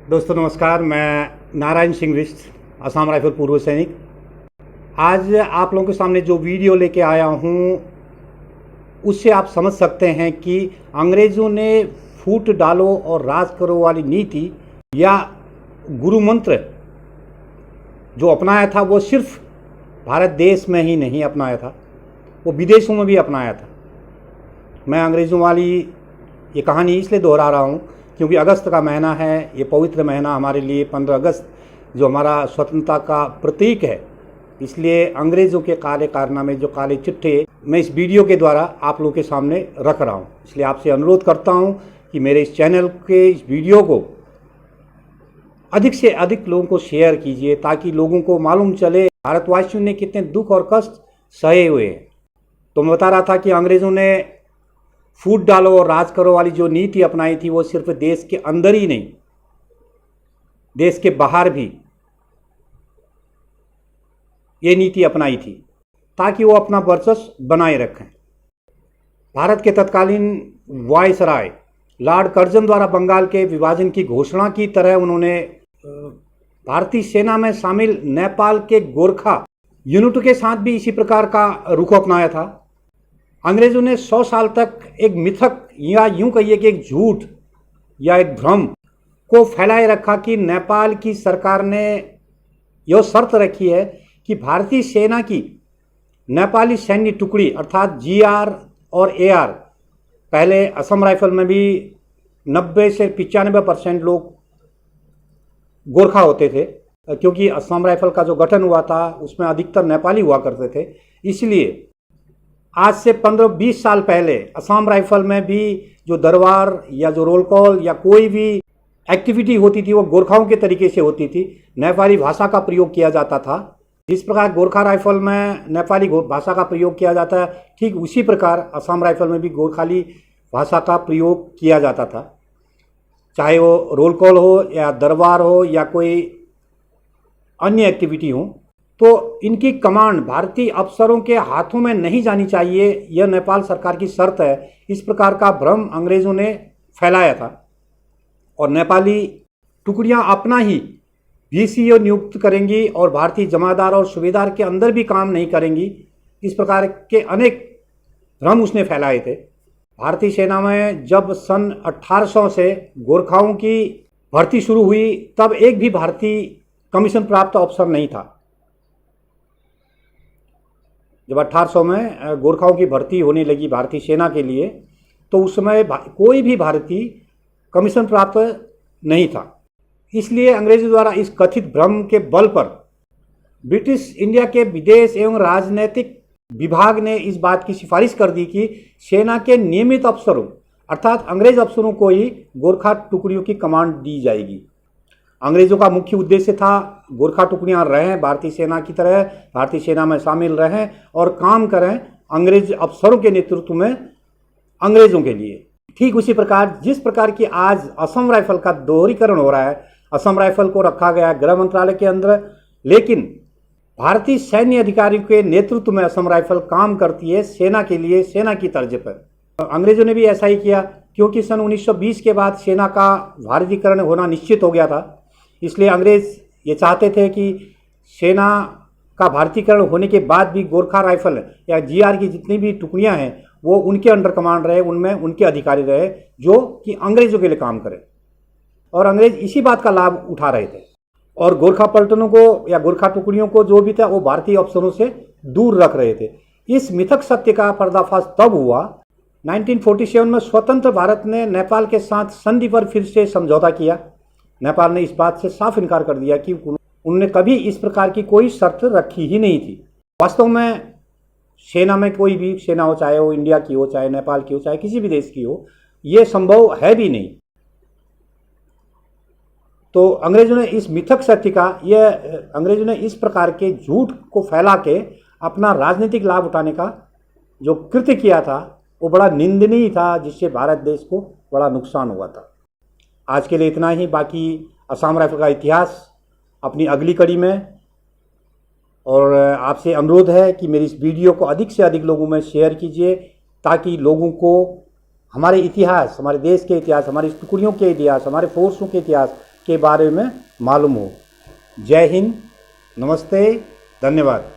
दोस्तों नमस्कार, मैं नारायण सिंह बिष्ट, असम राइफल पूर्व सैनिक। आज आप लोगों के सामने जो वीडियो लेके आया हूँ उससे आप समझ सकते हैं कि अंग्रेज़ों ने फूट डालो और राज करो वाली नीति या गुरु मंत्र जो अपनाया था वो सिर्फ भारत देश में ही नहीं अपनाया था, वो विदेशों में भी अपनाया था। मैं अंग्रेज़ों वाली ये कहानी इसलिए दोहरा रहा हूँ क्योंकि अगस्त का महीना है, ये पवित्र महीना हमारे लिए 15 अगस्त जो हमारा स्वतंत्रता का प्रतीक है, इसलिए अंग्रेज़ों के काले कारनामे, जो काले चिट्ठे मैं इस वीडियो के द्वारा आप लोगों के सामने रख रहा हूँ। इसलिए आपसे अनुरोध करता हूँ कि मेरे इस चैनल के इस वीडियो को अधिक से अधिक लोगों को शेयर कीजिए ताकि लोगों को मालूम चले भारतवासियों ने कितने दुख और कष्ट सहे हुए हैं। तो मैं बता रहा था कि अंग्रेज़ों ने फूट डालो और राज करो वाली जो नीति अपनाई थी वो सिर्फ देश के अंदर ही नहीं, देश के बाहर भी ये नीति अपनाई थी ताकि वो अपना वर्चस्व बनाए रखें। भारत के तत्कालीन वायसराय लॉर्ड कर्जन द्वारा बंगाल के विभाजन की घोषणा की तरह उन्होंने भारतीय सेना में शामिल नेपाल के गोरखा यूनिट के साथ भी इसी प्रकार का रुख अपनाया था। अंग्रेज़ों ने 100 साल तक एक मिथक या यूं कहिए कि एक झूठ या एक भ्रम को फैलाए रखा कि नेपाल की सरकार ने यह शर्त रखी है कि भारतीय सेना की नेपाली सैन्य टुकड़ी अर्थात GR और AR, पहले असम राइफल में भी 90 से 95% लोग गोरखा होते थे क्योंकि असम राइफल का जो गठन हुआ था उसमें अधिकतर नेपाली हुआ करते थे। इसलिए आज से 15-20 साल पहले असम राइफल में भी जो दरबार या जो रोल कॉल या कोई भी एक्टिविटी होती थी वो गोरखाओं के तरीके से होती थी, नेपाली भाषा का प्रयोग किया जाता था। जिस प्रकार गोरखा राइफल में नेपाली भाषा का प्रयोग किया जाता है, ठीक उसी प्रकार असम राइफल में भी गोरखाली भाषा का प्रयोग किया जाता था। चाहे वो रोल कॉल हो या दरबार हो या कोई अन्य एक्टिविटी हो, तो इनकी कमांड भारतीय अफसरों के हाथों में नहीं जानी चाहिए, यह नेपाल सरकार की शर्त है। इस प्रकार का भ्रम अंग्रेज़ों ने फैलाया था और नेपाली टुकड़ियां अपना ही VCO नियुक्त करेंगी और भारतीय जमादार और सूबेदार के अंदर भी काम नहीं करेंगी। इस प्रकार के अनेक भ्रम उसने फैलाए थे। भारतीय सेना में जब सन 1800 से गोरखाओं की भर्ती शुरू हुई तब एक भी भारतीय कमीशन प्राप्त अफसर नहीं था। जब 1800 में गोरखाओं की भर्ती होने लगी भारतीय सेना के लिए तो उस समय कोई भी भारतीय कमीशन प्राप्त नहीं था। इसलिए अंग्रेजों द्वारा इस कथित भ्रम के बल पर ब्रिटिश इंडिया के विदेश एवं राजनीतिक विभाग ने इस बात की सिफारिश कर दी कि सेना के नियमित अफसरों अर्थात अंग्रेज अफसरों को ही गोरखा टुकड़ियों की कमांड दी जाएगी। अंग्रेज़ों का मुख्य उद्देश्य था गोरखा टुकड़ियां रहें भारतीय सेना की तरह, भारतीय सेना में शामिल रहें और काम करें अंग्रेज अफसरों के नेतृत्व में अंग्रेज़ों के लिए। ठीक उसी प्रकार जिस प्रकार की आज असम राइफल का दोहरीकरण हो रहा है, असम राइफल को रखा गया है गृह मंत्रालय के अंदर, लेकिन भारतीय सैन्य अधिकारियों के नेतृत्व में असम राइफल काम करती है सेना के लिए, सेना की तर्ज पर। अंग्रेज़ों ने भी ऐसा ही किया क्योंकि सन 1920 के बाद सेना का भारतीयकरण होना निश्चित हो गया था। इसलिए अंग्रेज़ ये चाहते थे कि सेना का भारतीयकरण होने के बाद भी गोरखा राइफल या GR की जितनी भी टुकड़ियां हैं वो उनके अंडर कमांड रहे, उनमें उनके अधिकारी रहे जो कि अंग्रेज़ों के लिए काम करें। और अंग्रेज़ इसी बात का लाभ उठा रहे थे और गोरखा पलटनों को या गोरखा टुकड़ियों को जो भी था वो भारतीय अफसरों से दूर रख रहे थे। इस मिथक सत्य का पर्दाफाश तब हुआ 1947 में स्वतंत्र भारत ने नेपाल के साथ संधि पर फिर से समझौता किया। नेपाल ने इस बात से साफ इनकार कर दिया कि उन्होंने कभी इस प्रकार की कोई शर्त रखी ही नहीं थी। वास्तव में सेना में कोई भी सेना हो, चाहे वो इंडिया की हो, चाहे नेपाल की हो, चाहे किसी भी देश की हो, ये संभव है भी नहीं। तो अंग्रेजों ने इस मिथक सत्य का अंग्रेजों ने इस प्रकार के झूठ को फैला के अपना राजनीतिक लाभ उठाने का जो कृत्य किया था वो बड़ा निंदनीय था, जिससे भारत देश को बड़ा नुकसान हुआ था। आज के लिए इतना ही। बाकी असम राइफल का इतिहास अपनी अगली कड़ी में, और आपसे अनुरोध है कि मेरी इस वीडियो को अधिक से अधिक लोगों में शेयर कीजिए ताकि लोगों को हमारे इतिहास, हमारे देश के इतिहास, हमारी टुकड़ियों के इतिहास, हमारे फोर्सों के इतिहास के बारे में मालूम हो। जय हिंद, नमस्ते, धन्यवाद।